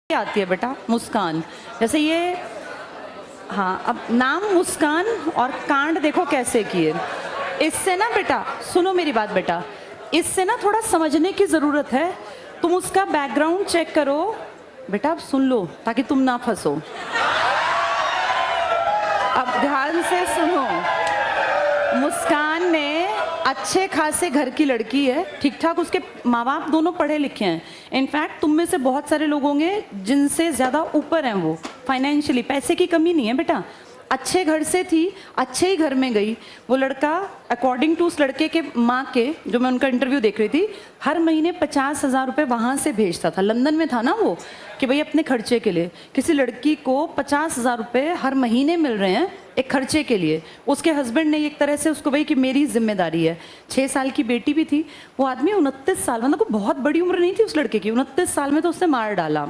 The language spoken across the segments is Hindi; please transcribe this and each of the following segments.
आती है बेटा मुस्कान। जैसे ये, हाँ, अब नाम मुस्कान और कांड देखो कैसे किए। इससे ना बेटा, सुनो मेरी बात बेटा, इससे ना थोड़ा समझने की ज़रूरत है। तुम उसका बैकग्राउंड चेक करो बेटा, अब सुन लो ताकि तुम ना फंसो। अब ध्यान से सुनो। मुस्कान ने अच्छे खासे घर की लड़की है, ठीक ठाक, उसके माँ बाप दोनों पढ़े लिखे हैं। इनफैक्ट तुम में से बहुत सारे लोग होंगे जिनसे ज़्यादा ऊपर हैं वो फाइनेंशियली, पैसे की कमी नहीं है बेटा। अच्छे घर से थी, अच्छे ही घर में गई। वो लड़का अकॉर्डिंग टू उस लड़के के माँ के, जो मैं उनका इंटरव्यू देख रही थी, हर महीने 50,000 रुपये वहाँ से भेजता था। लंदन में था ना वो, कि भाई अपने खर्चे के लिए किसी लड़की को 50,000 रुपये हर महीने मिल रहे हैं एक खर्चे के लिए। उसके हस्बैंड ने एक तरह से उसको भाई कि मेरी जिम्मेदारी है। 6 साल की बेटी भी थी। वो आदमी 29 साल, मतलब कोई बहुत बड़ी उम्र नहीं थी उस लड़के की, 29 साल में तो उसने मार डाला।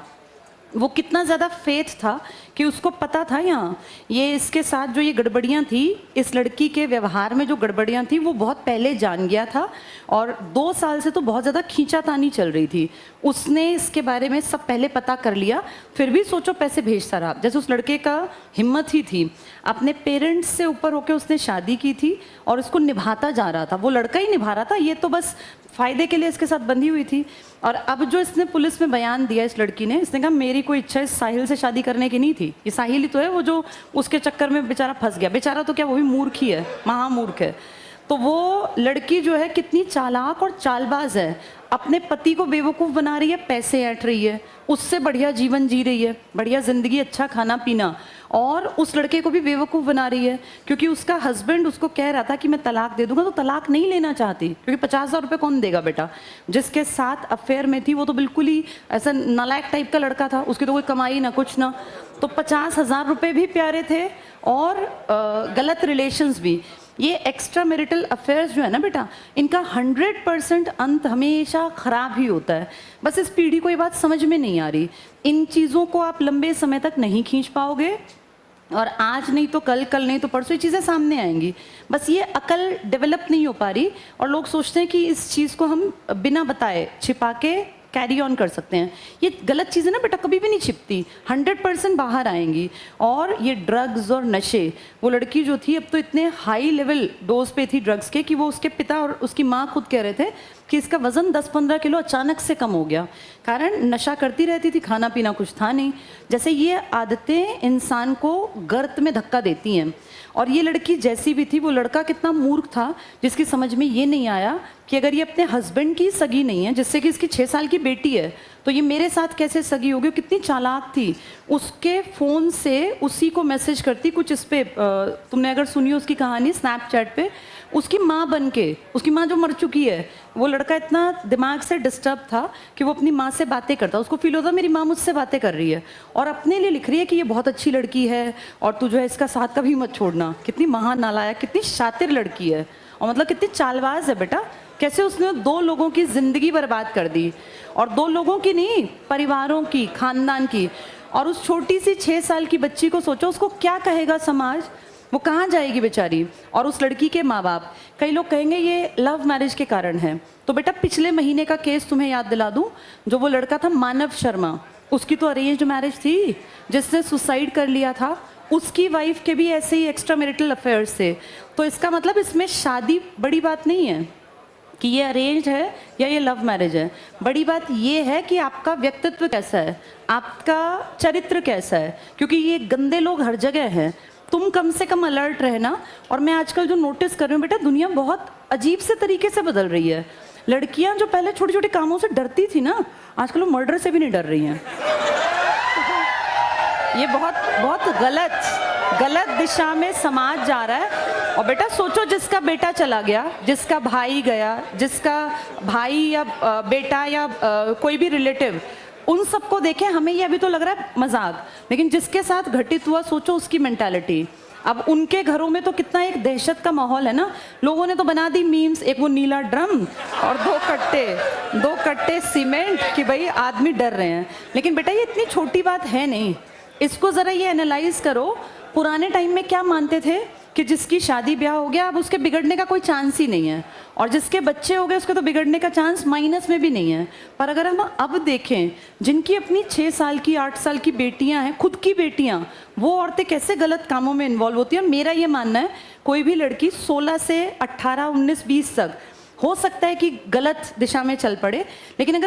वो कितना ज़्यादा फेथ था कि उसको पता था यहाँ ये इसके साथ जो ये गड़बड़ियाँ थी, इस लड़की के व्यवहार में जो गड़बड़ियाँ थी वो बहुत पहले जान गया था। और 2 साल से तो बहुत ज़्यादा खींचातानी चल रही थी। उसने इसके बारे में सब पहले पता कर लिया, फिर भी सोचो पैसे भेजता रहा। जैसे उस लड़के का हिम्मत ही थी, अपने पेरेंट्स से ऊपर होकर उसने शादी की थी और उसको निभाता जा रहा था। वो लड़का ही निभा रहा था, ये तो बस फ़ायदे के लिए इसके साथ बंधी हुई थी। और अब जो इसने पुलिस में बयान दिया इस लड़की ने, इसने कहा मेरी कोई इच्छा इस साहिल से शादी करने की नहीं थी। ये साहिल ही तो है वो जो उसके चक्कर में बेचारा फंस गया। बेचारा तो क्या, वो भी मूर्ख ही है, महामूर्ख है। तो वो लड़की जो है कितनी चालाक और चालबाज है, अपने पति को बेवकूफ़ बना रही है, पैसे ऐंठ रही है, उससे बढ़िया जीवन जी रही है, बढ़िया ज़िंदगी, अच्छा खाना पीना, और उस लड़के को भी बेवकूफ़ बना रही है। क्योंकि उसका हस्बैंड उसको कह रहा था कि मैं तलाक दे दूंगा, तो तलाक नहीं लेना चाहती, क्योंकि 50,000 रुपये कौन देगा बेटा। जिसके साथ अफेयर में थी वो तो बिल्कुल ही ऐसा नालायक टाइप का लड़का था, उसकी तो कोई कमाई ना कुछ ना। तो 50,000 रुपये भी प्यारे थे और गलत रिलेशंस भी। ये एक्स्ट्रा मैरिटल अफेयर्स जो है ना बेटा, इनका 100% अंत हमेशा ख़राब ही होता है। बस इस पीढ़ी को ये बात समझ में नहीं आ रही। इन चीज़ों को आप लंबे समय तक नहीं खींच पाओगे, और आज नहीं तो कल, कल नहीं तो परसों ये चीज़ें सामने आएंगी। बस ये अकल डेवलप नहीं हो पा रही, और लोग सोचते हैं कि इस चीज़ को हम बिना बताए छिपा के कैरी ऑन कर सकते हैं। ये गलत चीज़ें ना बेटा कभी भी नहीं छिपती, 100% बाहर आएंगी। और ये ड्रग्स और नशे, वो लड़की जो थी अब तो इतने हाई लेवल डोज पे थी ड्रग्स के कि वो उसके पिता और उसकी माँ खुद कह रहे थे कि इसका वज़न 10-15 किलो अचानक से कम हो गया। कारण नशा करती रहती थी, खाना पीना कुछ था नहीं। जैसे ये आदतें इंसान को गर्त में धक्का देती हैं। और ये लड़की जैसी भी थी, वो लड़का कितना मूर्ख था जिसकी समझ में ये नहीं आया कि अगर ये अपने हस्बैंड की सगी नहीं है, जिससे कि इसकी 6 साल की बेटी है, तो ये मेरे साथ कैसे सगी होगी। कितनी चालाक थी, उसके फ़ोन से उसी को मैसेज करती कुछ इस पे, तुमने अगर सुनी हो उसकी कहानी स्नैपचैट पे, उसकी माँ बन के, उसकी माँ जो मर चुकी है। वो लड़का इतना दिमाग से डिस्टर्ब था कि वो अपनी माँ से बातें करता, उसको फील होता मेरी माँ मुझसे बातें कर रही है, और अपने लिए लिख रही है कि ये बहुत अच्छी लड़की है और तू जो है इसका साथ कभी मत छोड़ना। कितनी महानालायक, कितनी शातिर लड़की है, और मतलब कितनी चालबाज है बेटा। कैसे उसने 2 लोगों की ज़िंदगी बर्बाद कर दी, और 2 लोगों की नहीं, परिवारों की, खानदान की। और उस छोटी सी 6 साल की बच्ची को सोचो, उसको क्या कहेगा समाज, वो कहाँ जाएगी बेचारी। और उस लड़की के माँ बाप, कई लोग कहेंगे ये लव मैरिज के कारण है। तो बेटा पिछले महीने का केस तुम्हें याद दिला दूँ, जो वो लड़का था मानव शर्मा, उसकी तो अरेंज मैरिज थी, जिसने सुसाइड कर लिया था। उसकी वाइफ के भी ऐसे ही एक्स्ट्रा मैरिटल अफेयर्स थे। तो इसका मतलब इसमें शादी बड़ी बात नहीं है कि ये अरेंज है या ये लव मैरिज है। बड़ी बात ये है कि आपका व्यक्तित्व कैसा है, आपका चरित्र कैसा है। क्योंकि ये गंदे लोग हर जगह हैं, तुम कम से कम अलर्ट रहना। और मैं आजकल जो नोटिस कर रही हूँ बेटा, दुनिया बहुत अजीब से तरीके से बदल रही है। लड़कियाँ जो पहले छोटे छोटे कामों से डरती थी ना, आजकल वो मर्डर से भी नहीं डर रही हैं। ये बहुत बहुत गलत दिशा में समाज जा रहा है। और बेटा सोचो, जिसका बेटा चला गया, जिसका भाई गया, जिसका भाई या बेटा या कोई भी रिलेटिव, उन सबको देखें हमें ये अभी तो लग रहा है मजाक, लेकिन जिसके साथ घटित हुआ सोचो उसकी मेंटालिटी। अब उनके घरों में तो कितना एक दहशत का माहौल है ना। लोगों ने तो बना दी मीम्स, एक वो नीला ड्रम और 2 कट्टे सीमेंट, कि भाई आदमी डर रहे हैं। लेकिन बेटा ये इतनी छोटी बात है नहीं, इसको ज़रा ये एनालाइज करो। पुराने टाइम में क्या मानते थे कि जिसकी शादी ब्याह हो गया अब उसके बिगड़ने का कोई चांस ही नहीं है, और जिसके बच्चे हो गए उसके तो बिगड़ने का चांस माइनस में भी नहीं है। पर अगर हम अब देखें, जिनकी अपनी 6 साल की 8 साल की बेटियां हैं, खुद की बेटियां, वो औरतें कैसे गलत कामों में इन्वॉल्व होती हैं। और मेरा ये मानना है, कोई भी लड़की 16 से 18, 19, 20 तक हो सकता है कि गलत दिशा में चल पड़े, लेकिन अगर